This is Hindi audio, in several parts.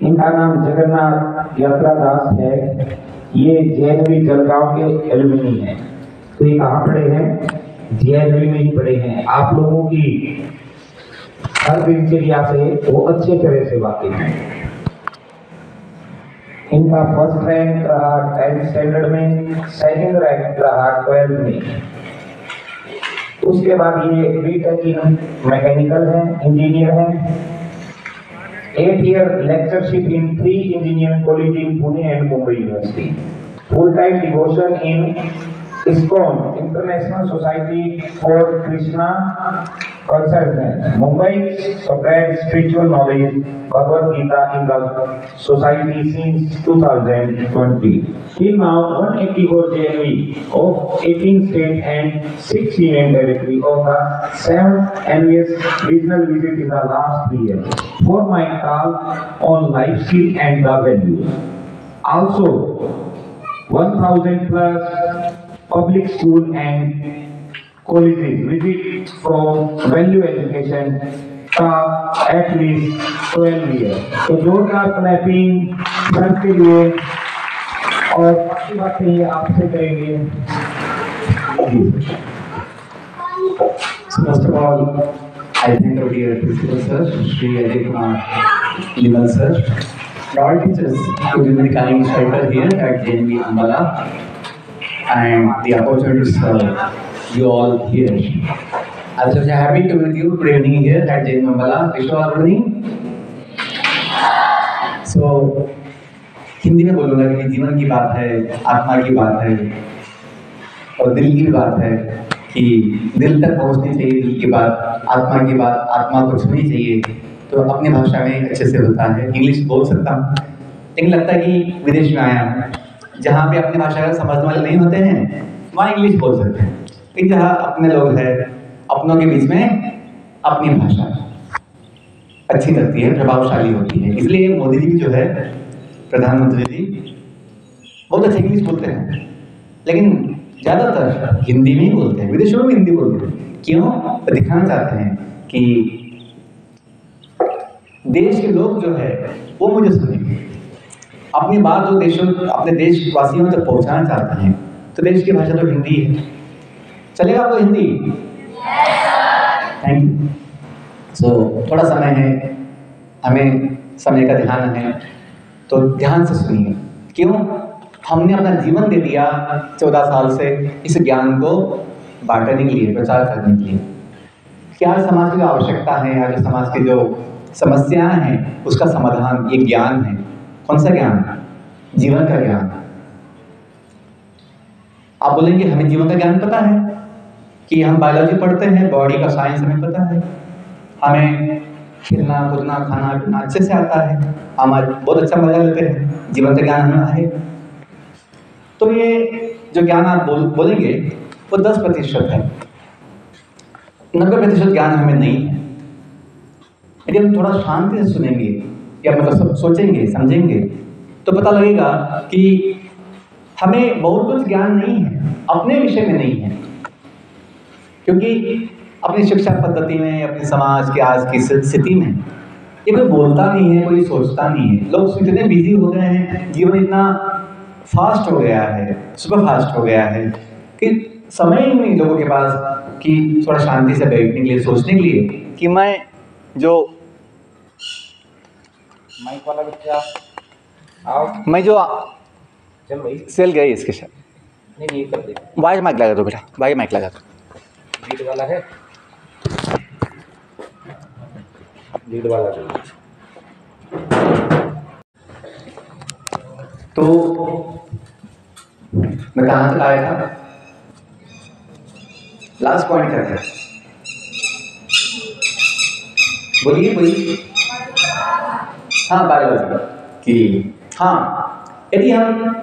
इनका नाम जगन्नाथ यात्रा दास है। ये जेएनवी जलगांव के एलुमनी हैं। तो ये कहाँ पढ़े हैं? जेएनवी में ही पढ़े हैं। आप लोगों की हर दिनचर्या से वो अच्छे तरह से वाकिफ हैं। इनका फर्स्ट रैंक रहा 10th स्टैंडर्ड में, सेकंड रैंक रहा 12th में। उसके बाद ये बीटेक इन मैकेनिकल है, इंजीनियर है। 8 year lectureship in 3 engineering college in Pune and Mumbai University. Full-time devotion in ISKCON, International Society for Krishna Consciousness, Mumbai. Spread spiritual knowledge, Bhagavad Gita in the society since 2020. Till now, 184 JNV of 18 states and 6 union territory of the 7 envious regional visit in the last 3 years. For my talk on life skill and the values. Also, 1000 plus public school and colleges visit from value education का at least 12 years. तो जोरदार क्लैपिंग सर के लिए और बाकी बातें ये आपसे करेंगे। First of all, I thank our dear principal sir, Shri Ajay Kumar Limal sir, and all teachers who give me the kind shelter here at JNV Ambala, and the opportunity to serve you all here. I'm so happy to be with you today evening here at JNV Ambala. Wish you all good evening. So, Hindi में बोलूँगा कि जीवन की बात है, आत्मा की बात है, और दिल की बात है कि दिल तक पहुंचनी चाहिए दिल की बात, आत्मा की बात आत्मा को छूनी चाहिए। तो अपनी भाषा में अच्छे से होता है। इंग्लिश बोल सकता हूँ, लेकिन लगता है कि विदेश में आया हूँ, जहाँ पे अपनी भाषा का समझने वाले नहीं होते हैं वहाँ इंग्लिश बोल सकते हैं, लेकिन जहाँ अपने लोग हैं अपनों के बीच में अपनी भाषा अच्छी लगती है, प्रभावशाली होती है। इसलिए मोदी जी जो है प्रधानमंत्री जी बहुत अच्छे इंग्लिश बोलते हैं, लेकिन ज़्यादातर हिंदी में ही बोलते हैं। विदेशों में भी हिंदी बोलते हैं। क्यों? तो दिखाना चाहते हैं कि देश के लोग जो है वो मुझे सुनेंगे। अपनी बात जो देशों अपने देशवासियों तक पहुंचाना चाहते हैं, तो देश की भाषा तो हिंदी है। चलेगा आपको हिंदी? Thank you. सो थोड़ा समय है, हमें समय का ध्यान है, तो ध्यान से सुनिए। क्यों? हमने अपना जीवन दे दिया 14 साल से इस ज्ञान को बांटने के लिए, प्रचार करने के लिए। क्या समाज की जो आवश्यकता है या जो समाज की जो समस्याएं हैं उसका समाधान ये ज्ञान है। कौन सा ज्ञान? जीवन का ज्ञान। आप बोलेंगे हमें जीवन का ज्ञान पता है कि हम बायोलॉजी पढ़ते हैं, बॉडी का साइंस हमें पता है, हमें खेलना कूदना खाना पीना अच्छे से आता है, हम बहुत अच्छा मजा लेते हैं, जीवन का ज्ञान हमें है। तो ये जो ज्ञान आप बोलेंगे वो 10% है, 90% ज्ञान हमें नहीं है। यदि हम थोड़ा शांति से सुनेंगे या मतलब सोचेंगे समझेंगे तो पता लगेगा कि हमें बहुत कुछ ज्ञान नहीं है, अपने विषय में नहीं है, क्योंकि अपनी शिक्षा पद्धति में अपने समाज के आज की स्थिति में ये कोई बोलता नहीं है, कोई सोचता नहीं है। लोग इतने बिजी हो गए हैं, जीवन इतना फास्ट हो गया है, सुपर फास्ट हो गया है कि समय ही नहीं लोगों के पास कि थोड़ा शांति से बैठने के लिए, सोचने के लिए कि मैं जो माइक वाला बच्चा आओ। मैं जो चल भाई, सेल गए इसके साथ नहीं ये कर दे। वाई माइक लगा दो बेटा, वाई माइक लगा दो। लीड वाला है, लीड वाला है। तो मैं कहाँ तक आया था? लास्ट पॉइंट क्या था? बोलिए बोलिए। हाँ, बायोलॉजी की। हाँ, यदि हम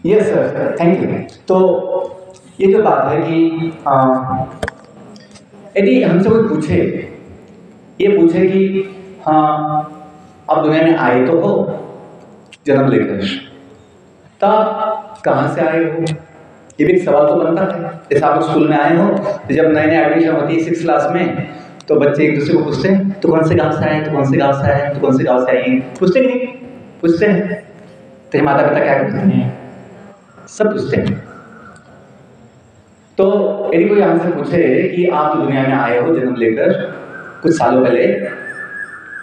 यस सर, थैंक यू। तो ये जो बात है कि यदि हमसे कोई पूछे, ये पूछे कि हाँ आप दुनिया में आए तो हो जन्म लेकर, तब कहाँ से आए हो? ये भी एक सवाल तो बनता है। जैसे आप स्कूल में आए हो, तो जब नए नए एडमिशन होती है 6th क्लास में, तो बच्चे एक दूसरे को पूछते हैं, तो कौन से गांव से आए, तो कौन से गांव से आए, तो कौन से गांव से आए, पूछते कि नहीं? पूछते हैं। तो माता पिता क्या करते हैं? सब पूछते हैं। तो यदि कोई हमसे पूछे कि आप तो दुनिया में आए हो जन्म लेकर कुछ सालों पहले,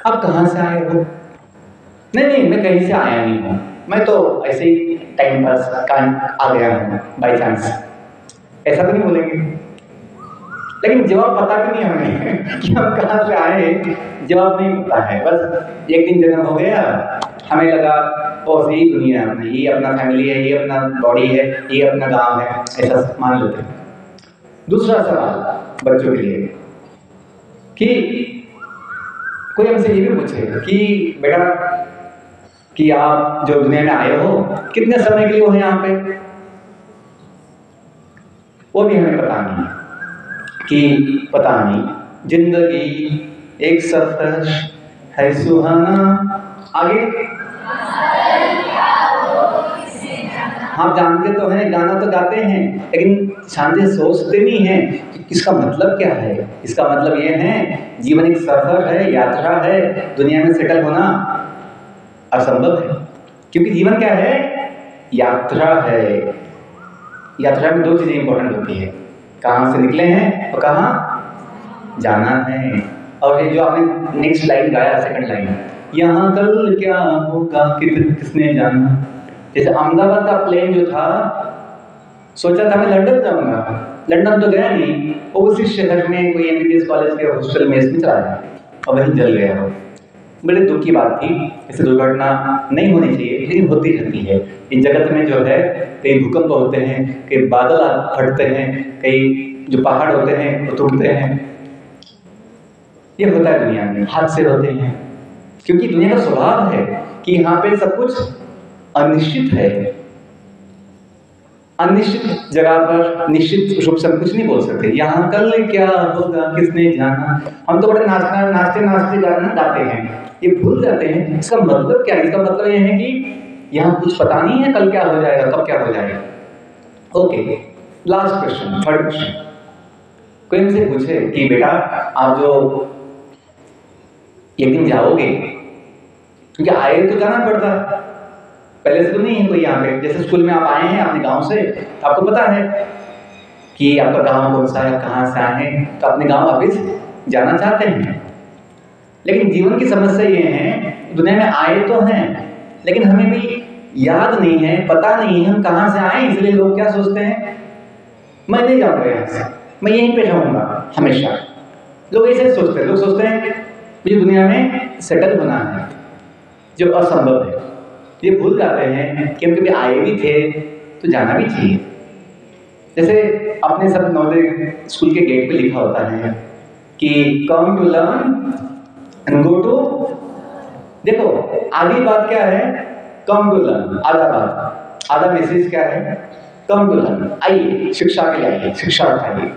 आप कहाँ से आए हो? नहीं, मैं कहीं से आया नहीं हूँ, मैं तो ऐसे ही टाइम पास आ गया हूँ बाई चांस, ऐसा तो नहीं बोलेंगे। लेकिन जवाब पता भी नहीं हमें कि हम कहाँ से आए, जवाब नहीं पता है। बस एक दिन जन्म हो गया, हमें लगा और यही दुनिया है, ये अपना फैमिली है, ये अपना बॉडी है, ये अपना गांव है, ऐसा मान लेते हैं। दूसरा सवाल बच्चों के लिए कि कोई हमसे ये भी पूछे कि बेटा कि आप जो दुनिया में आए हो कितने समय के लिए हो यहाँ पे, वो भी हमें पता नहीं कि पता नहीं। जिंदगी एक सफर है सुहाना, आगे आप जानते तो हैं, गाना तो गाते हैं, लेकिन शांति सोचते नहीं हैं कि इसका मतलब क्या है। इसका मतलब ये है जीवन एक सफर है, यात्रा है, दुनिया में सेटल होना असंभव है। क्योंकि जीवन क्या है? यात्रा है। यात्रा में दो चीजें इंपॉर्टेंट होती है, कहाँ से निकले हैं और कहाँ जाना है। और ये जो आपने नेक्स्ट लाइन गाया, सेकंड लाइन, यहाँ कल क्या होगा किसने जाना। जैसे अहमदाबाद का प्लेन जो था, सोचा था मैं लंदन जाऊंगा, लंदन तो गया नहीं, वो उसी शहर में कोई MBBS कॉलेज के हॉस्टल में इसमें चला गया और वहीं जल गया। बड़े दुख की बात थी। ऐसी दुर्घटना नहीं होनी चाहिए, लेकिन होती रहती है इस जगत में। जो है कई भूकंप होते हैं, कई बादल फटते हैं, कई जो पहाड़ होते हैं वो टूटते हैं। ये होता है दुनिया में, हादसे होते हैं। क्योंकि दुनिया का स्वभाव है कि यहाँ पे सब कुछ अनिश्चित है। अनिश्चित जगह पर निश्चित रूप से हम कुछ नहीं बोल सकते। यहाँ कल क्या होगा किसने जाना। हम तो बड़े नाचते गाना गाते हैं, ये भूल जाते हैं इसका मतलब क्या है। इसका मतलब ये है कि यहाँ कुछ पता नहीं है कल क्या हो जाएगा, कब क्या हो जाएगा। Okay, last question, third question. कोई हमसे पूछे कि बेटा आप जो एक दिन जाओगे, क्योंकि आए तो जाना पड़ता, पहले से तो नहीं है कोई यहाँ पे। जैसे स्कूल में आप आए हैं अपने गांव से, तो आपको पता है कि आपका गांव कौन सा है, कहाँ से आए हैं, तो अपने गांव वापस जाना चाहते हैं। लेकिन जीवन की समस्या ये है, दुनिया में आए तो हैं लेकिन हमें भी याद नहीं है, पता नहीं है हम कहाँ से आए। इसलिए लोग क्या सोचते हैं, मैं नहीं जाऊँगा यहाँ से, मैं यहीं पे रहूँगा हमेशा। लोग ऐसे सोचते हैं। लोग सोचते हैं मुझे दुनिया में सेटल होना है, जो असंभव है। ये भूल जाते हैं कि हम कभी आए भी थे तो जाना भी चाहिए। जैसे अपने सब नवोदय स्कूल के गेट पे लिखा होता है कि come to learn and go to. देखो आधी बात क्या है, कम टू लर्न, आधा बात, आधा मैसेज क्या है, कम टू लर्न, आइए शिक्षा के लिए आइए, शिक्षा उठाइए।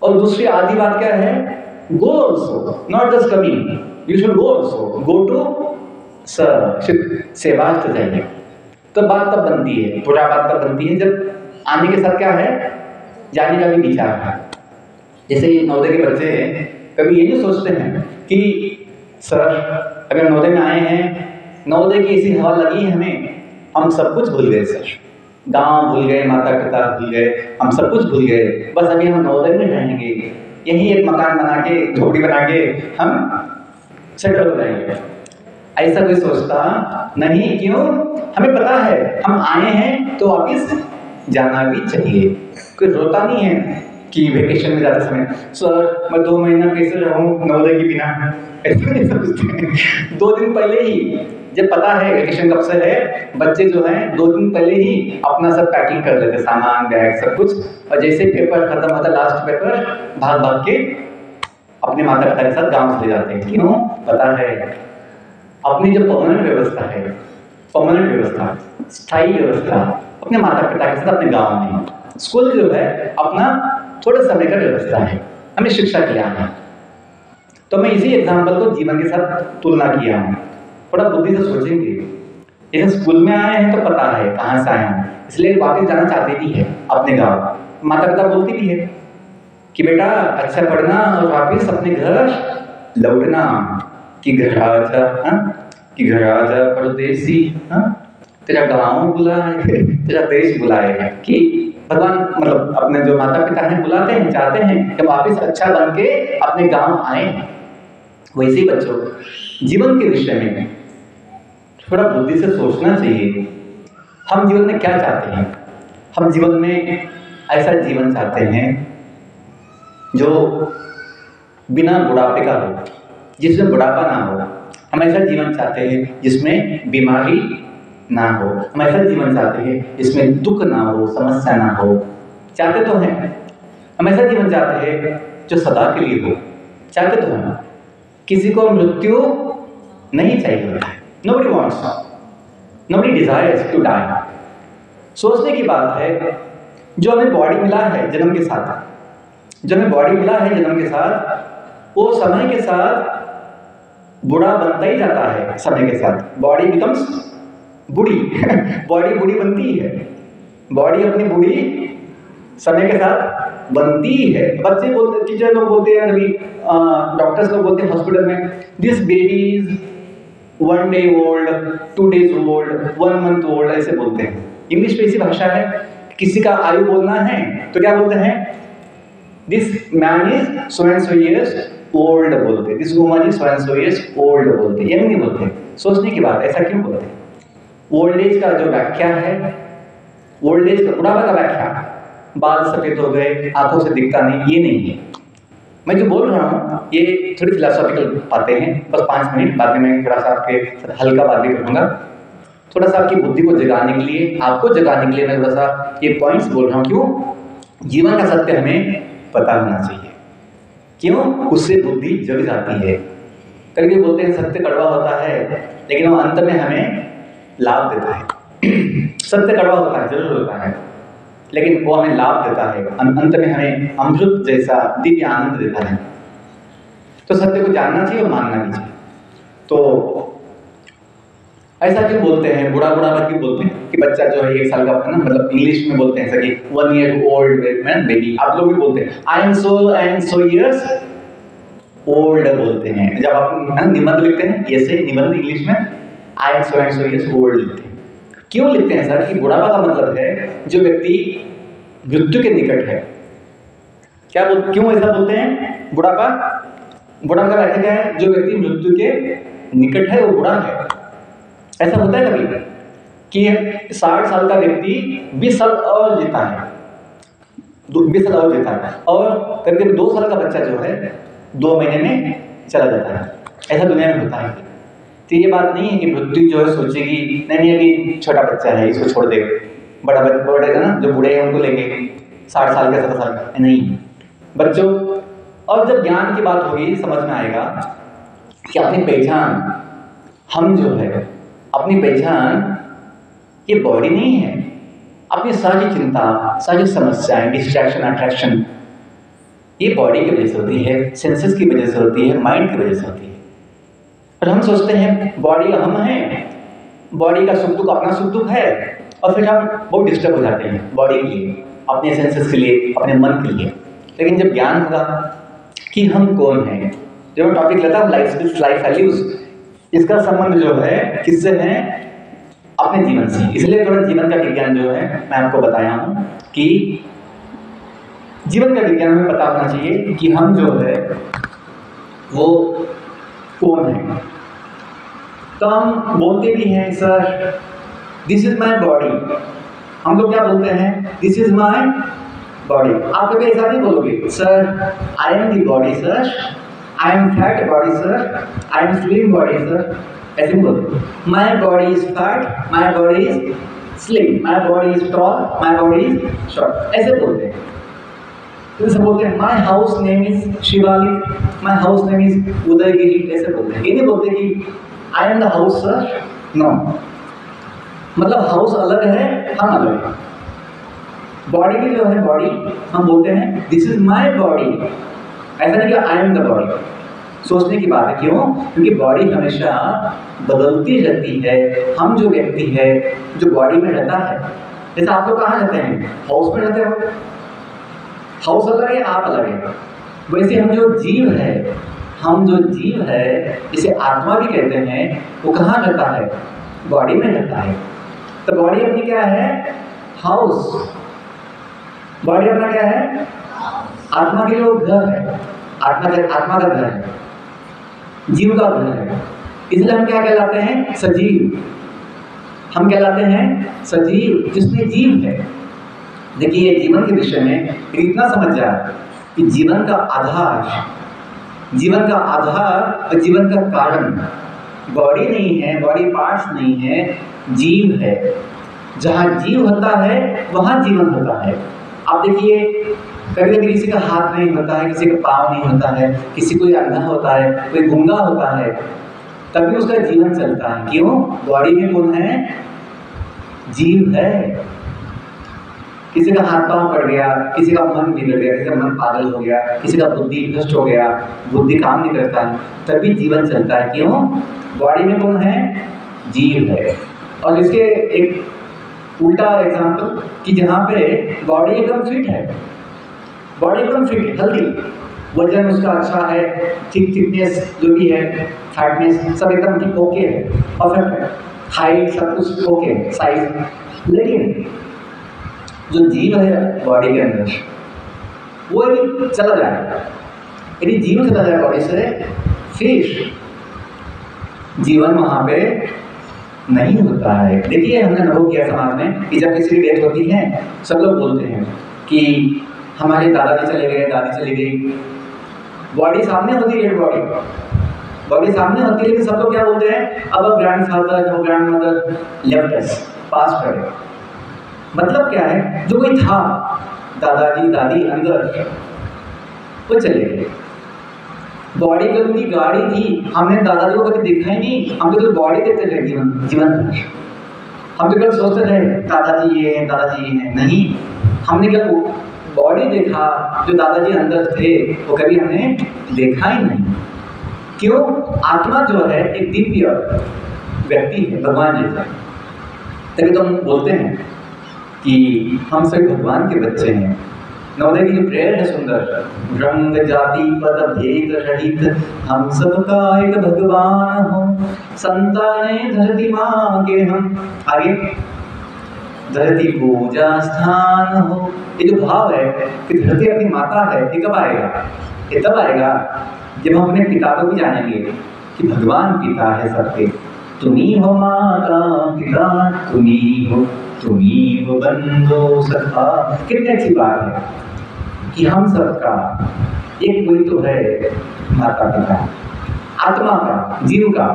और दूसरी आधी बात क्या है, go also, not just coming, you should go also, go to सेवा से जाइए। तो बात तब बनती है, पूरा बात तब बनती है जब आने के साथ क्या है, जाने का भी विचार है। जैसे ये नवोदय के बच्चे हैं, कभी ये नहीं सोचते हैं कि सर अगर नवोदय में आए हैं, नवोदय की ऐसी हवा लगी हमें, हम सब कुछ भूल गए सर, गांव भूल गए, माता पिता भूल गए, हम सब कुछ भूल गए, बस अभी हम नवोदय में रहेंगे, यही एक मकान बना के, झोपड़ी बना के हम सेटल हो जाएंगे। ऐसा कोई सोचता नहीं। क्यों? हमें पता है हम आए हैं तो वापिस जाना भी चाहिए। कोई रोता नहीं है कि वेकेशन में जाते समय सर मैं 2 महीना कैसे रहूं नवोदय के बिना, ऐसा नहीं सोचते। 2 दिन पहले ही जब पता है वेकेशन कब से है, बच्चे जो हैं 2 दिन पहले ही अपना सब पैकिंग कर लेते, सामान बैग सब कुछ। और जैसे पेपर खत्म होता, लास्ट पेपर, भाग भाग के अपने माता पिता के साथ गाँव चले जाते हैं। क्यों? पता है अपनी जो परमानेंट व्यवस्था है, परमानेंट व्यवस्था, स्थायी व्यवस्था अपने माता पिता के साथ अपने गांव में। स्कूल जो है अपना थोड़े समय का व्यवस्था है, हमें शिक्षा किया है। तो मैं इसी एग्जाम्पल को जीवन के साथ तुलना किया हूँ। थोड़ा बुद्धि से सोचेंगे, जैसे स्कूल में आए हैं तो पता है कहाँ से आए हैं, इसलिए वापस जाना चाहते भी है अपने गाँव। माता पिता बोलती भी है कि बेटा अच्छा पढ़ना और वापिस अपने घर लौटना, कि घर आजा, कि घर आजा परदेसी, तेरा गांव बुलाए, तेरा देश बुलाए। कि भगवान मतलब अपने जो माता पिता हैं बुलाते हैं, चाहते हैं कि वापिस अच्छा बन के अपने गांव आए। वैसे ही बच्चों जीवन के विषय में थोड़ा बुद्धि से सोचना चाहिए। हम जीवन में क्या चाहते हैं? हम जीवन में ऐसा जीवन चाहते हैं जो बिना बुढ़ापे का हो, जिसमें बुढ़ापा ना हो। हम ऐसा जीवन चाहते हैं जिसमें बीमारी ना हो। हम ऐसा जीवन चाहते हैं जिसमें दुख ना हो, समस्या ना हो। चाहते तो हैं। हम ऐसा जीवन चाहते हैं जो सदा के लिए हो। चाहते तो हैं। किसी को मृत्यु नहीं चाहिए होता है। Nobody wants, nobody desires to die. सोचने की बात है, जो हमें बॉडी मिला है जन्म के साथ, जो हमें बॉडी मिला है जन्म के साथ, वो समय के साथ बूढ़ा बनता ही जाता है। समय के साथ बॉडी बिकम्स बूढ़ी बॉडी बूढ़ी बनती है। बॉडी अपनी बूढ़ी समय के साथ बनती है। बच्चे बोलते, टीचर लोग बोलते हैं, अभी डॉक्टर्स लोग बोलते हैं हॉस्पिटल में, this baby is 1 day old, 2 days old, 1 month old, ऐसे बोलते हैं। इंग्लिश में ऐसी भाषा है। किसी का आयु बोलना है तो क्या बोलते हैं? This man is so and so years old बोलते हैं, this woman is so and so years old बोलते हैं। ये नहीं बोलते। सोचने की बात, ऐसा क्यों बोलते हैं? ओल्ड एज का जो व्याख्या है, ओल्ड एज का बुढ़ापा का व्याख्या, बाल सफेद हो गए, आंखों से दिखता नहीं, ये नहीं है। मैं जो बोल रहा हूँ ये थोड़ी फिलोसॉफिकल बातें हैं। बस 5 मिनट बाद में मैं थोड़ा सा आपके साथ हल्का बात भी करूँगा। थोड़ा सा आपकी बुद्धि को जगाने के लिए, आपको जगाने के लिए मैं थोड़ा सा ये पॉइंट्स बोल रहा हूँ। क्यों? जीवन का सत्य हमें पता होना चाहिए। क्यों? उससे बुद्धि जग जाती है। कभी भी बोलते हैं सत्य कड़वा होता है, लेकिन वो अंत में हमें लाभ देता है। सत्य कड़वा होता है, जरूर होता है, लेकिन वो हमें लाभ देता है। अंत में हमें अमृत जैसा दिव्य आनंद देता है। तो सत्य को जानना चाहिए और मानना भी चाहिए। तो ऐसा क्यों बोलते हैं, बुढ़ा क्यों बोलते हैं कि बच्चा जो है 1 साल का, ना मतलब इंग्लिश में बोलते हैं ऐसा कि 1 year old बेबी। आप लोग भी बोलते हैं I am so and so years old बोलते हैं। जब आप निबंध लिखते हैं, ऐसे निबंध इंग्लिश में I am so and so years old लिखते हैं। क्यों लिखते हैं सर? कि बुढ़ापा का मतलब है जो व्यक्ति मृत्यु के निकट है। क्यों ऐसा बोलते हैं? बुढ़ापा का व्याख्या क्या है? जो व्यक्ति मृत्यु के निकट है वो बूढ़ा है। ऐसा होता है कभी कि 60 साल का व्यक्ति 20 साल और जीता है, 20 साल और जीता है, और करीब 2 साल का बच्चा जो है 2 महीने में चला जाता है। ऐसा दुनिया में होता है। तो ये बात नहीं है कि मृत्यु जो है सोचेगी नहीं अभी छोटा बच्चा है इसको छोड़ दे, बड़ा है ना, जो बूढ़े हैं उनको लेंगे, 60 साल का 70 साल का नहीं बच्चों। और जब ज्ञान की बात होगी समझ में आएगा कि अपनी पहचान, हम जो है अपनी पहचान ये बॉडी नहीं है। अपनी सारी चिंता, सारी समस्याएं, डिस्ट्रैक्शन, अट्रैक्शन ये बॉडी की वजह से होती है, सेंसेस की वजह से होती है, माइंड की वजह से होती है। और हम सोचते हैं बॉडी हम हैं, बॉडी का सुख दुख अपना सुख दुख है, और फिर हम बहुत डिस्टर्ब हो जाते हैं बॉडी के लिए, अपने सेंसेस के लिए, अपने मन के लिए। लेकिन जब ज्ञान होगा कि हम कौन हैं, जब मैं टॉपिक लेता हूँ लाइफ स्किल्स, लाइफ वैल्यूज, इसका संबंध जो है किससे है? अपने जीवन से। इसलिए थोड़ा जीवन का विज्ञान जो है मैं आपको बताया हूँ कि जीवन का विज्ञान हमें पता होना चाहिए कि हम जो है वो कौन है। तो हम बोलते भी हैं sir this is my body. हम लोग क्या बोलते हैं? This is my body. आप कभी ऐसा नहीं बोलोगे sir I am the body sir, I am fat body sir, I am slim body sir, ऐसे बोलते। My body is fat, my body is slim, my body is tall, my body is short, ऐसे बोलते हैं। जैसे बोलते हैं my house name is Shivalik, my house name is Udayagiri, ऐसे बोलते हैं। ये नहीं बोलते कि I am the house sir, no. मतलब हाउस अलग है, हम अलग है। बॉडी की जो है बॉडी हम बोलते हैं दिस इज माई बॉडी, ऐसा नहीं कि आई एम द बॉडी। सोचने की बात है। क्यों? क्योंकि बॉडी हमेशा बदलती रहती है। हम जो व्यक्ति है जो बॉडी में रहता है, जैसे आप लोग कहाँ रहते हैं? हाउस में रहते हो, हाउस अलग है, आप अलग है। वैसे हम जो जीव है, जिसे आत्मा भी कहते हैं, वो कहाँ रहता है? बॉडी में रहता है। तो बॉडी अपनी क्या है? हाउस। बॉडी अपना क्या है? आत्मा के लिए वो घर है। आत्मा का घर है, जीव का घर है। इसलिए हम क्या कहलाते हैं? सजीव। हम कहलाते हैं सजीव, जिसमें जीव है। देखिए, जीवन के विषय में इतना समझ जाए कि जीवन का आधार और जीवन का कारण बॉडी नहीं है, बॉडी पार्ट्स नहीं है, जीव है। जहाँ जीव होता है वहाँ जीवन होता है। आप देखिए, कभी कभी किसी का हाथ नहीं होता है, किसी का पाँव नहीं होता है, किसी कोई अंधा होता है, कोई गूंगा होता है, तभी उसका जीवन चलता है। क्यों? बॉडी में कौन है? जीव है। किसी का हाथ पाँव कट गया, किसी का मन बिगड़ गया, किसी का मन पागल हो गया, किसी का बुद्धि भ्रष्ट हो गया, बुद्धि काम नहीं करता है, तभी जीवन चलता है। क्यों? बॉडी में कौन है? जीव है। और इसके एक उल्टा एग्जाम्पल कि जहाँ पे बॉडी एकदम फिट है, हेल्दी, वजन उसका अच्छा है, थिकनेस जो भी है, फैटनेस सब एकदम ठीक ओके है, परफेक्ट है, हाइट सब कुछ ओके, साइज। लेकिन जो जीव है बॉडी के अंदर, वो यदि चला जाए, यदि जीव चला जाए बॉडी से, फिर जीवन वहाँ पे नहीं होता है। देखिए, हमने अनुभव किया समाज में कि जब किसी की डेथ होती है, सब लोग बोलते हैं कि हमारे दादाजी चले गए, दादी चली गई। बॉडी सामने होती है, डेड बॉडी सामने होती है, लेकिन सब लोग क्या बोलते हैं? अब ग्रैंडफादर और ग्रैंडमदर लेफ्ट अस, पास कर। मतलब क्या है? जो कोई था, दादाजी दादी अंदर, वो चले गए। बॉडी कभी उनकी गाड़ी थी, हमने दादाजी को कभी देखा ही नहीं, हम तो बॉडी देखते थे जीवन भर। हम तो कल सोचते थे दादाजी ये हैं, दादाजी ये हैं। नहीं, हमने क्या बॉडी देखा, जो दादाजी अंदर थे वो कभी हमने देखा ही नहीं। क्यों? आत्मा जो है एक दिव्य व्यक्ति है, भगवान जैसा। तभी तो हम बोलते हैं कि हम सभी भगवान के बच्चे हैं। नवोदय की जो प्रेयर है सुंदर, रंग जाति पद भेद रहित हम सबका एक भगवान हो, संताने धरती माँ के हम। आगे, धरती पूजा स्थान हो। ये जो भाव है कि धरती अपनी माता है, ये कब आएगा? ये तब आएगा जब हम अपने पिता को भी जानेंगे कि भगवान पिता है सबके। तुम्ही हो माता पिता, तुम्ही हो बंधु सखा। कितनी अच्छी बात है कि हम सबका एक कोई तो है माता पिता, आत्मा का, जीव का।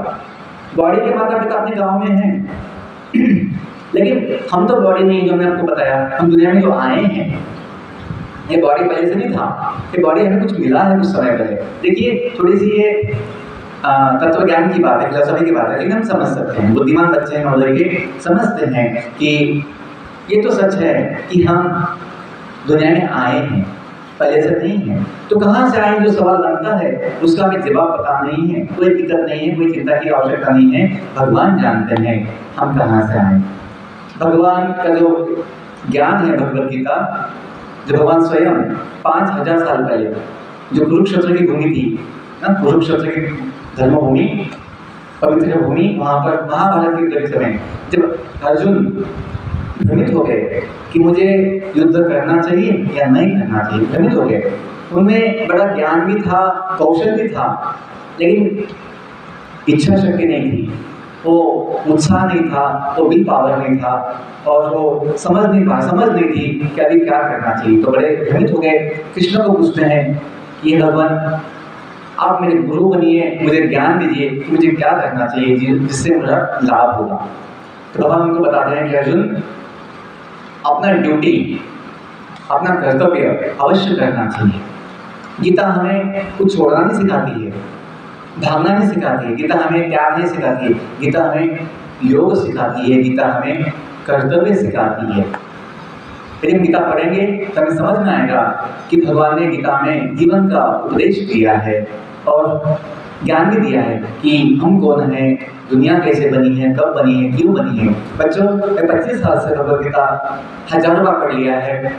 बॉडी के माता पिता अपने गांव में हैं लेकिन हम तो बॉडी नहीं, जो मैंने आपको बताया, हम दुनिया में जो आए हैं, ये बॉडी पहले से नहीं था, ये बॉडी हमें कुछ मिला है कुछ समय पहले। देखिए, थोड़ी सी ये तत्व ज्ञान की बात है, फिलोसफी की बात है, लेकिन हम समझ सकते हैं, बुद्धिमान बच्चे हैं महोदय के, समझते हैं कि ये तो सच है कि हम दुनिया में आए हैं, पहले से नहीं है। तो कहाँ से आए, जो सवाल बनता है उसका हमें जवाब पता नहीं है। कोई दिक्कत नहीं है, कोई चिंता की आवश्यकता नहीं है, भगवान जानते हैं हम कहाँ से आए। भगवान का जो ज्ञान है, भगवद गीता, जो भगवान स्वयं 5000 साल पहले जो कुरुक्षेत्र की भूमि थी ना, कुरुक्षेत्र की धर्मभूमि, पवित्र भूमि, वहाँ पर महाभारत के युद्ध समय जब अर्जुन भ्रमित हो गए कि मुझे युद्ध करना चाहिए या नहीं करना चाहिए, भ्रमित हो गए। उनमें बड़ा ज्ञान भी था, कौशल भी था, लेकिन इच्छा शक्ति नहीं थी, वो उत्साह नहीं था, वो विल पावर नहीं था, और वो समझ नहीं थी कि अभी क्या करना चाहिए। तो बड़े भ्रमित हो गए। कृष्ण को पूछते हैं कि भगवान, आप मेरे गुरु बनिए, मुझे ज्ञान दीजिए कि मुझे क्या करना चाहिए जिससे मेरा लाभ होगा। तो भगवान उनको बताते हैं कि अर्जुन, अपना ड्यूटी, अपना कर्तव्य अवश्य करना चाहिए। गीता हमें कुछ छोड़ना नहीं सिखाती है, भागना नहीं सिखाती है, गीता हमें त्याग नहीं सिखाती है, गीता हमें योग सिखाती है, गीता हमें कर्तव्य सिखाती है। यदि हम गीता पढ़ेंगे तो हमें समझ में आएगा कि भगवान ने गीता में जीवन का उपदेश दिया है और ज्ञान भी दिया है कि हम कौन हैं, दुनिया कैसे बनी है, कब बनी है, क्यों बनी है। बच्चों, मैं 25 साल से भगवद गीता हजारों बार पढ़ लिया है।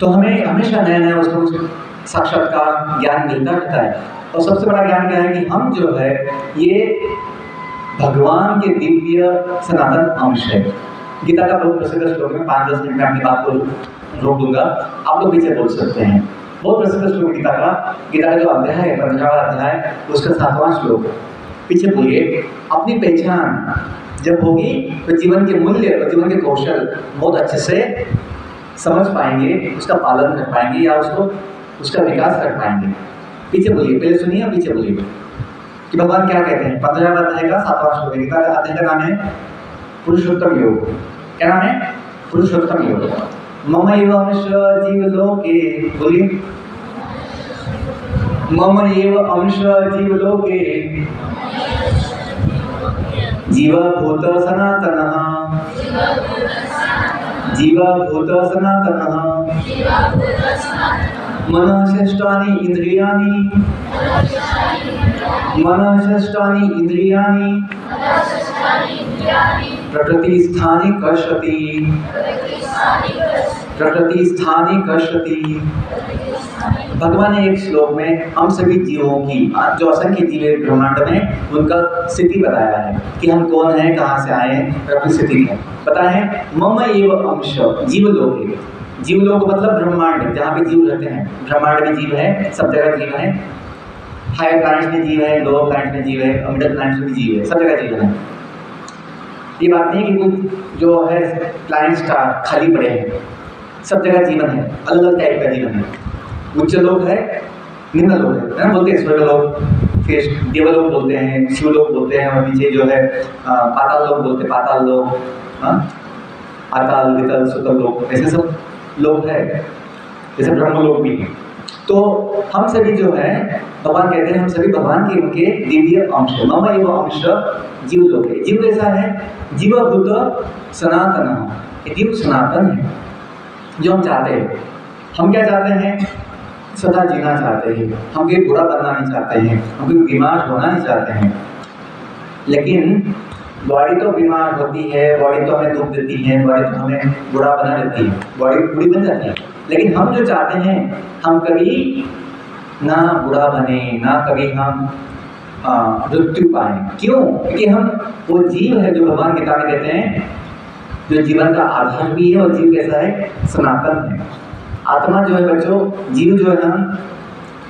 तो हमें हमेशा नया नया उसको साक्षात्कार ज्ञान मिलता रहता है। और सबसे बड़ा ज्ञान क्या है कि हम जो है ये भगवान के दिव्य सनातन अंश है। गीता का बहुत प्रसिद्ध श्लोक है, 5-10 मिनट में अपनी बात को रोक दूंगा, आप लोग पीछे बोल सकते हैं। बहुत प्रसिद्ध श्लोक गीता का जो अध्याय है 15वां अध्याय, उसका 7वां श्लोक। पीछे बोलिए, अपनी पहचान जब होगी तो जीवन के मूल्य और जीवन के कौशल बहुत अच्छे से समझ पाएंगे, उसका पालन कर पाएंगे या उसका विकास कर पाएंगे। पीछे बोलिए, पहले सुनिए पीछे बोलिए कि भगवान क्या कहते हैं। 15वां अध्याय का 7वां श्लोक। गीता का अध्याय का नाम है पुरुषोत्तम योग। क्या नाम है? पुरुषोत्तम योग। मम एव अंश जीवलोके, बोलिए, मम एव अंश जीवलोके जीवभूत सनातनः, जीवभूत सनातनः मनःषष्ठानि इंद्रियाणि, मनःषष्ठानि इंद्रियाणि प्रकृतिस्थानि कर्षति, प्रकृतिस्थानि कर्षति। भगवान ने एक श्लोक में हम सभी जीवों की, जो असंख्य जीव है ब्रह्मांड में, उनका स्थिति बताया है कि हम कौन हैं, कहाँ से आए हैं, अपनी स्थिति है पता है। मम एव अंश जीवलोक है। जीवलोक मतलब ब्रह्मांड, जहाँ पे जीव रहते हैं। ब्रह्मांड में जीव है, सब जगह जीव है। हायर प्लैनेट्स में जीव है, लोअर प्लैनेट्स में जीव है, मिडिल प्लैनेट्स में जीव है, सब जगह जीव है। ये बात नहीं कि कुछ जो है प्लैनेट स्टार खाली पड़े हैं, सब जगह जीवन है, अलग अलग टाइप का जीवन है। उच्च लोक है, निम्न लोक है ना, बोलते हैं स्वर्ग लोक, फिर देवलोक बोलते हैं, शिवलोक बोलते हैं, और नीचे जो है पाताल लोक बोलते हैं, पाताल लोक, पाताल वितल सुतल लोक, ऐसे सब लोक है, जैसे ब्रह्म लोक भी है। तो हम सभी जो है, भगवान कहते हैं हम सभी भगवान के उनके दिव्य अंश है। मम एव अंश जीवलोक है। जीव कैसा है? जीवभूत सनातन, जीव सनातन है। जो हम चाहते हैं, हम क्या चाहते हैं? सदा जीना चाहते हैं, हम कोई बुरा बनना नहीं चाहते हैं, हम कोई बीमार होना नहीं चाहते हैं। लेकिन बॉडी तो बीमार होती है, बॉडी तो हमें दुख देती है, बॉडी तो हमें बुरा बना देती है, बॉडी बुरी बन जाती है। लेकिन हम जो चाहते हैं, हम कभी ना बुरा बने, ना कभी हम मृत्यु पाए। क्यों? क्योंकि हम वो जीव है जो भगवान गीता में कहते हैं, जो जीवन का आधार भी है, और जीव कैसा है? सनातन है। आत्मा जो है बच्चों, जीव जो है ना,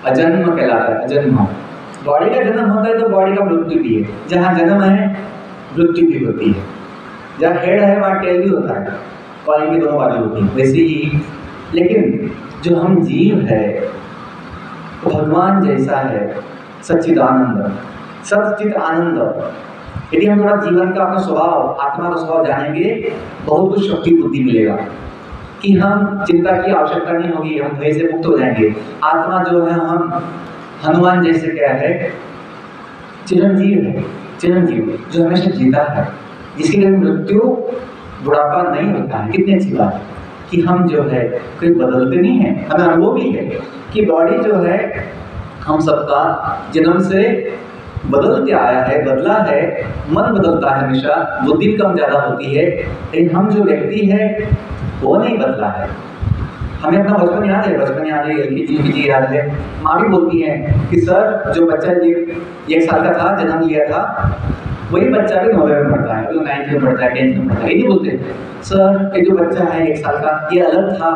अजन्म कहलाता है, अजन्म। बॉडी का जन्म होता है तो बॉडी का मृत्यु भी है। जहाँ जन्म है मृत्यु भी होती है, जहाँ हेड है वहाँ टेल भी होता है, कॉइन की दोनों बाजू होती है, वैसे ही। लेकिन जो हम जीव है वो भगवान जैसा है, सच्चिदानंद, सच्चित आनंद। यदि हम थोड़ा जीवन का अपना स्वभाव, आत्मा का स्वभाव जानेंगे, बहुत कुछ शक्ति बुद्धि मिलेगा कि हम चिंता की आवश्यकता नहीं होगी, हम भय से मुक्त हो जाएंगे। आत्मा जो है, हम हनुमान जैसे क्या है? चिरंजीव है, चिरंजीव जो हमेशा जीता है, जिसके लिए मृत्यु बुढ़ापा नहीं होता है। कितनी अच्छी बात है कि हम जो है कोई बदलते नहीं है। हमें अनुभव भी है कि बॉडी जो है हम सबका जन्म से बदलते आया है, बदला है। मन बदलता है हमेशा, बुद्धि कम ज़्यादा होती है, लेकिन हम जो व्यक्ति है वो नहीं बदला है। हमें अपना बचपन याद है, बचपन याद है, LKG याद है। माँ भी बोलती है कि सर, जो बच्चा 1 साल का था, जन्म लिया था, वही बच्चा भी 9वीं में पढ़ता है, वो 9th में पढ़ता है, 10th में पढ़ता है। ये नहीं बोलते सर, ये जो बच्चा है 1 साल का, ये अलग था,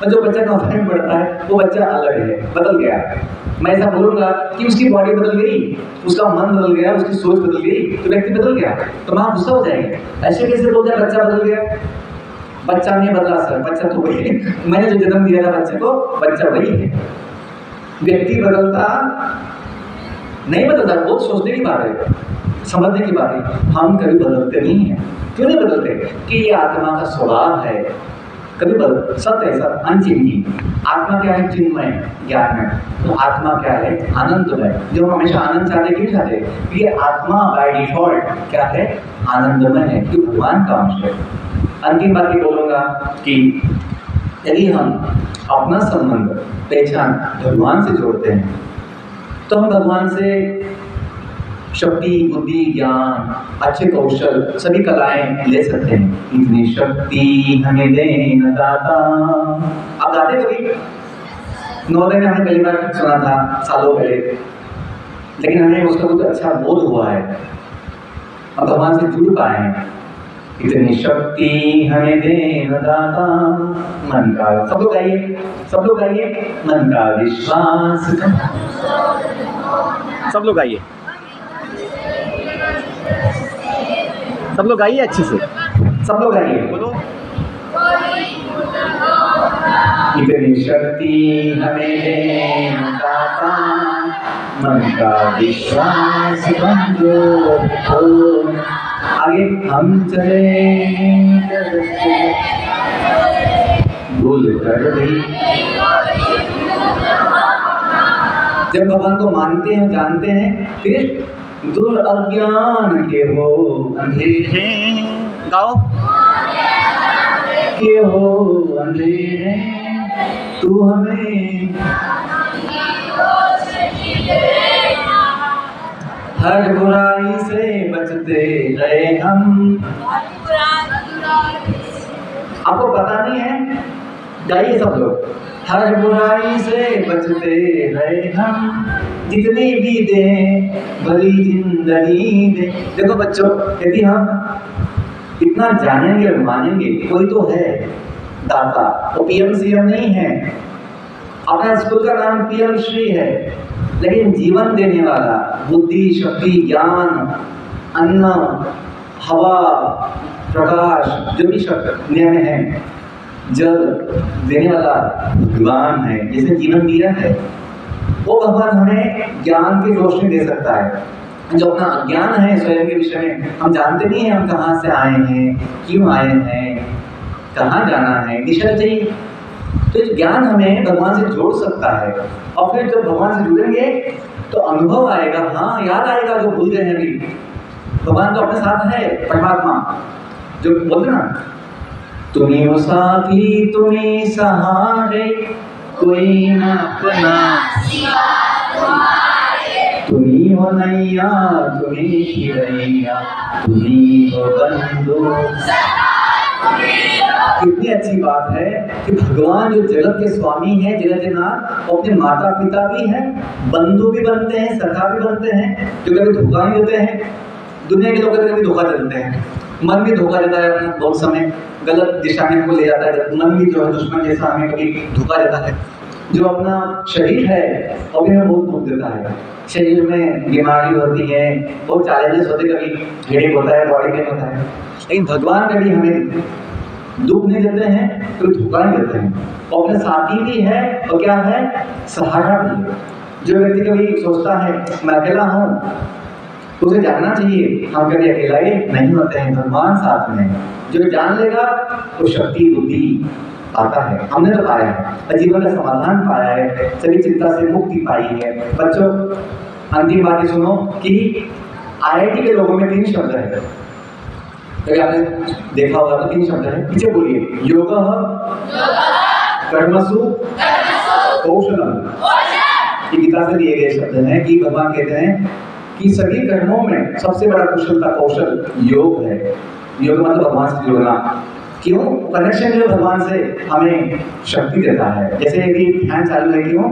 और जो बच्चा 9वीं में पढ़ता है वो बच्चा अलग है, बदल गया। मैं ऐसा बोलूँगा कि उसकी बॉडी बदल गई, उसका मन बदल गया, उसकी सोच बदल गई, तो व्यक्ति बदल गया, तो माँ गुस्सा हो जाएंगे। ऐसे कैसे बोलते हैं बच्चा बदल गया? बच्चा नहीं बदला सर, बच्चा तो वही है, मैंने जो जन्म दिया था बच्चे को, बच्चा वही है। व्यक्ति बदलता नहीं, बदलता, बहुत सोचने की बात है, समझने की बात है। हम कभी बदलते नहीं हैं। क्यों नहीं बदलते? कि ये आत्मा का स्वभाव है, कभी बदल सत्य है, सत्य अनचिंती। आत्मा क्या है? चिन्मय, ज्ञान है। तो आत्मा क्या है? आनंद है। जो हम हमेशा आनंद चाहते, क्यों चाहते? ये आत्मा बाय डिफॉल्ट क्या है? आनंदमय है, कि भगवान का अंश है। अंतिम बात ये बोलूँगा कि यदि हम अपना संबंध, पहचान भगवान से जोड़ते हैं, तो हम भगवान से शक्ति, बुद्धि, ज्ञान, अच्छे कौशल, सभी कलाएं ले सकते हैं। इतनी शक्ति हमें देना दाता। आप गाते कभी? नवोदय में हमने पहली बार सुना था सालों पहले, लेकिन हमें उसका कुछ अच्छा बोध हुआ है, अब भगवान से जुड़ पाए हैं। इतनी शक्ति हमें दे दाता मन का, सब लोग गाइए, सब लोग गाइए, मन का विश्वास, सब लोग गाइए, सब लोग गाइए अच्छे से, सब लोग गाइए, बोलो। इतनी शक्ति हमें दे दाता मन का विश्वास कमजोर हो, आगे हम चले भूल कर भी। जब भगवान को मानते हैं, जानते हैं, फिर दूर अज्ञान के हो अंधेरे, गाओ, के हो अंधेरे, तू हमें हर बुराई से बचते रहे हम। आपको पता नहीं है? गाइए सब लोग, हर बुराई से बचते रहे हम, जितनी भी दे भली जिंदगी दे। देखो बच्चों, यदि हम इतना जानेंगे और मानेंगे, कोई तो है दाता, वो पीएम सीएम नहीं है, अपना स्कूल का नाम पीएम श्री है, लेकिन जीवन देने वाला, बुद्धि, शक्ति, ज्ञान, अन्न, हवा, प्रकाश, जो भी शक्ति में है, जल देने वाला भगवान है, जिसने जीवन दिया है, वो भगवान हमें ज्ञान की रोशनी दे सकता है। जो अपना अज्ञान है स्वयं के विषय में, हम जानते नहीं हैं हम कहाँ से आए हैं, क्यों आए हैं, कहाँ जाना है, दिशा चाहिए, तो ज्ञान हमें भगवान से जोड़ सकता है। और फिर जब भगवान से जुड़ेंगे तो अनुभव आएगा, हाँ याद आएगा जो भूल गए हैं अभी, भगवान तो अपने साथ है, परमात्मा जो बोलते ना, तुम्ही हो साथी तुम्ही सहारे, कोई न अपना तुम्ही हो नैया तुम्ही खिरैया, तुम्ही हो बंधु। कितनी अच्छी बात है कि भगवान जो जगत के स्वामी हैं, जगत के नाथ, वो अपने माता पिता भी हैं, बंधु भी बनते हैं, सखा भी बनते हैं, जो कभी धोखा नहीं देते हैं। दुनिया के लोग कभी धोखा दे देते हैं, मन भी धोखा देता है, बहुत समय गलत दिशा में हमको ले जाता है, मन भी जो है दुश्मन जैसा हमें कभी धोखा देता है। जो अपना शरीर है वो भी हमें बहुत दुख देता है, शरीर में बीमारी होती है, बहुत चैलेंजेस होते, कभी हेडेक होता है, बॉडी पेन होता है, लेकिन भगवान कभी हमें दुख नहीं देते हैं, तो धोखा नहीं देते हैं, और अपने साथी भी है, और क्या है, सहारा भी है। जो व्यक्ति कभी सोचता है मैं अकेला हूँ, तो उसे जानना चाहिए हम कभी अकेला ही नहीं होते हैं, भगवान साथ में। जो जान लेगा तो शक्ति बुद्धि आता है, हमने तो पाया है, जीवन का समाधान पाया है, सभी चिंता से मुक्ति पाई है। बच्चों, अंतिम बात सुनो कि आईआईटी के लोगों में 3 शब्द है, कभी आपने देखा होगा तो 3 शब्द है, पीछे बोलिए, योग, कर्मसु, कौशलम। ये गीता से दिए गए शब्द हैं कि भगवान कहते हैं कि सभी कर्मों में सबसे बड़ा कुशलता कौशल योग है। योग मतलब भगवान से जुड़ना। क्यों? कनेक्शन जो भगवान से हमें शक्ति देता है। जैसे यदि फैन चालू है, क्यों?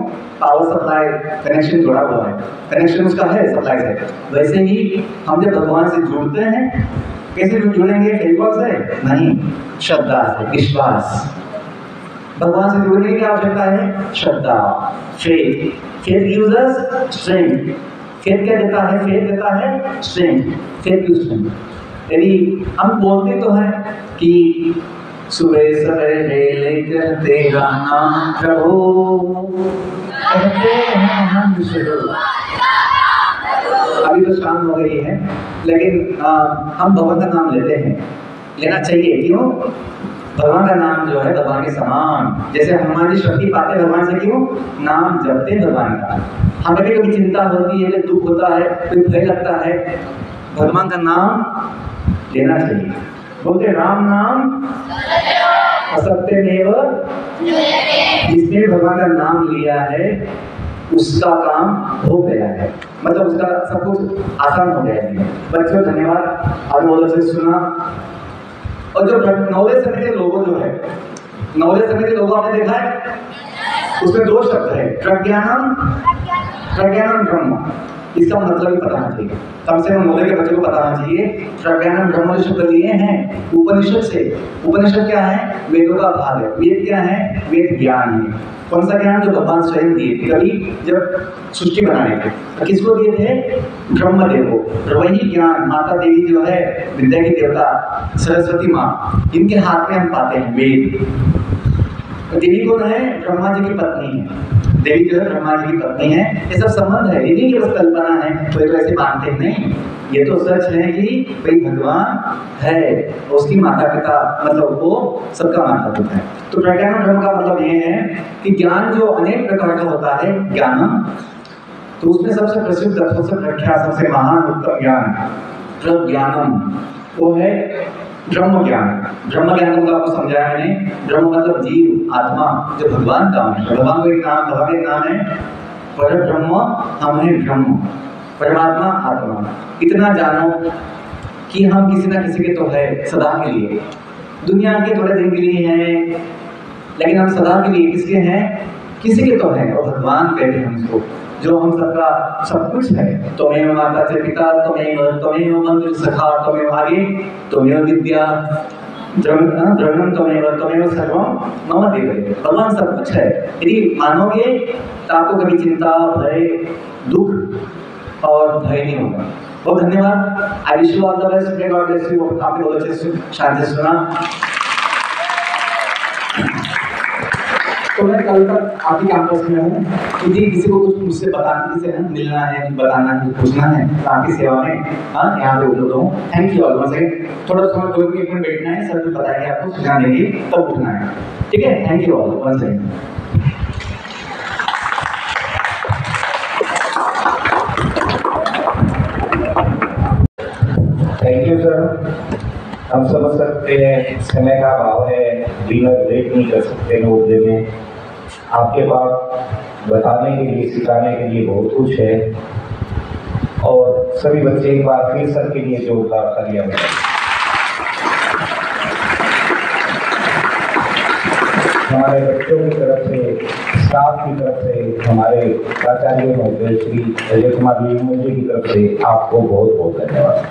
पावर सप्लाई कनेक्शन जुड़ा हुआ है, कनेक्शन उसका है सप्लाई से। वैसे ही हम जब भगवान से जुड़ते हैं, कैसे जुड़ेंगे? फेविकॉल से नहीं, श्रद्धा से, विश्वास। भगवान से जुड़ने की आवश्यकता है श्रद्धा, faith. Faith gives us strength. Faith क्या देता है? फेथ देता है स्ट्रेंथ। Faith gives strength. यदि हम बोलते तो हैं कि सुबह सवेरे लेकर तेरा नाम प्रभु कहते हैं हम शुरू। अभी तो शाम हो गई है, लेकिन हम भगवान का नाम लेते हैं, लेना चाहिए। क्यों? भगवान का नाम जो है भगवान के समान, जैसे हमारी शक्ति पाते भगवान से, क्यों? नाम जपते भगवान का। हमें कभी कभी चिंता होती है, दुख होता है, कोई भय लगता है, भगवान का नाम लेना चाहिए। बोलते राम नाम असत्यमेव, जिसने भगवान का नाम लिया है उसका काम हो गया है, मतलब उसका सब कुछ आसान हो गया है। बच्चों धन्यवाद, आप लोगों से सुना। और जो नवोदय समय के लोगों जो है नवोदय समिति लोगो आपने देखा है, उसमें 2 शब्द है, प्रज्ञानम ब्रह्म। इसका मतलब ही पता होना चाहिए, कम से कम नवोदय के बच्चों को पता होना चाहिए। प्रज्ञानम ब्रह्म जो शब्द लिए हैं उपनिषद से। उपनिषद क्या है? वेदों का भाग है। वेद क्या है? वेद ज्ञान है। कौन सा ज्ञान? जो भगवान स्वयं दिए थे कभी जब सृष्टि बना रहे थे। तो किसको दिए थे? ब्रह्मदेव को। वही ज्ञान माता देवी जो है, विद्या की देवता सरस्वती माँ, इनके हाथ में हम पाते हैं वेद। देवी कौन है? ब्रह्मा जी की पत्नी है। देवी जो है ब्रह्मा जी की पत्नी है। ये सब संबंध है, इन्हीं की बस कल्पना है, कोई तो ऐसे मानते नहीं। ये तो सच है कि भाई भगवान है, उसकी माता पिता मतलब वो सबका माता पिता है। तो प्रज्ञानम ब्रह्म का मतलब ये है कि ज्ञान जो अनेक प्रकार का होता है ज्ञानम, तो उसमें सबसे प्रसिद्ध, सबसे प्रख्यात, सबसे महान उत्तम ज्ञान प्रज्ञानम वो है ब्रह्म ज्ञान। ब्रह्म ज्ञान को आपको समझाया मैंने। ब्रह्म मतलब जीव, आत्मा, जो भगवान का है। भगवान को एक नाम, भगवान एक नाम है पर ब्रह्म, हम है ब्रह्म, परमात्मा आत्मा। इतना जानो कि हम किसी ना किसी के तो है सदा के लिए। दुनिया के थोड़े दिन के लिए हैं, लेकिन हम सदा के लिए किसके हैं? किसी के तो है। और भगवान कहते हैं हमको, जो हम सबका सब कुछ है। त्वमेव माता च पिता त्वमेव मंत्र सखा त्वमेव आगे त्वमेव विद्या द्रविणम त्वमेव सर्वम मम देव। भगवान सब कुछ है। यदि मानोगे तो आपको कभी चिंता, भय, दुख और भय नहीं होगा। बहुत धन्यवाद। I wish you all the best. May God bless you. आपने बहुत अच्छे से शांति से सुना। तो मैं कल तक आपकी कैंपस में हूँ। यदि किसी को कुछ मुझसे बताने से मिलना है, बताना है, पूछना है, तो आपकी सेवा में यहाँ पे उपलब्ध हूँ। Thank you all once again. थोड़ा समय 2 मिनट बैठना है, सर भी बताएंगे आपको, सुझाव देंगे, तब उठना है। ठीक है? Thank you all once again. Thank you sir. हम समझ सकते हैं समय का अभाव है, डिनर लेट नहीं कर सकते नवोदय में। आपके पास बताने के लिए, सिखाने के लिए बहुत कुछ है। और सभी बच्चे एक बार फिर सर के लिए जोरदार तालियां बजाएं। हमारे बच्चों की तरफ से, स्टाफ की तरफ से, हमारे प्राचार्य महोदय श्री अजय कुमार जी की तरफ से आपको बहुत बहुत धन्यवाद।